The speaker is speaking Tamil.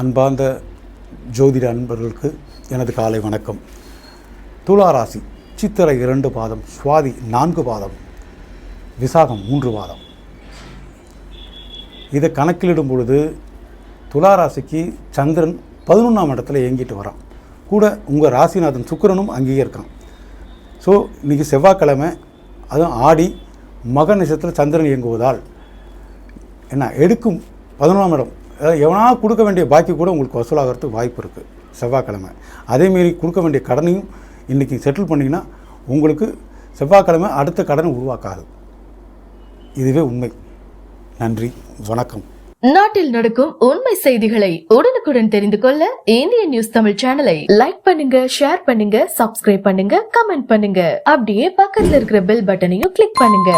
அன்பார்ந்த ஜோதிட அன்பர்களுக்கு எனது காலை வணக்கம். துலா ராசி சித்திரை 2 பாதம், சுவாதி 4 பாதம், விசாகம் 3 பாதம். இதை கணக்கிலிடும் பொழுது துலா ராசிக்கு சந்திரன் 11ஆம் இடத்துல இயங்கிட்டு வரான். கூட உங்கள் ராசிநாதன் சுக்கிரனும் அங்கேயே இருக்கான். ஸோ இன்றைக்கி செவ்வாய்க்கிழமை, அதுவும் ஆடி மக நட்சத்திரத்தில் சந்திரன் இயங்குவதால் என்ன எடுக்கும் 11ஆம் இடம், அதாவது எவனா கொடுக்க வேண்டிய பாக்கி கூட உங்களுக்கு வசூலாகிறதுக்கு வாய்ப்பு இருக்குது செவ்வாய்க்கிழமை. அதேமாரி கொடுக்க வேண்டிய கடனையும் இன்றைக்கி செட்டில் பண்ணிங்கன்னா உங்களுக்கு செவ்வாய்க்கிழமை அடுத்த கடனை உருவாக்காது. இதுவே உண்மை. நன்றி, வணக்கம். நாட்டில் நடக்கும் உண்மை செய்திகளை உடனுக்குடன் தெரிந்து கொள்ள இந்திய நியூஸ் தமிழ் சேனலை லைக் பண்ணுங்க, ஷேர் பண்ணுங்க, சப்ஸ்கிரைப் பண்ணுங்க, கமெண்ட் பண்ணுங்க. அப்படியே பக்கத்துல இருக்கிற பெல் பட்டனையும் கிளிக் பண்ணுங்க.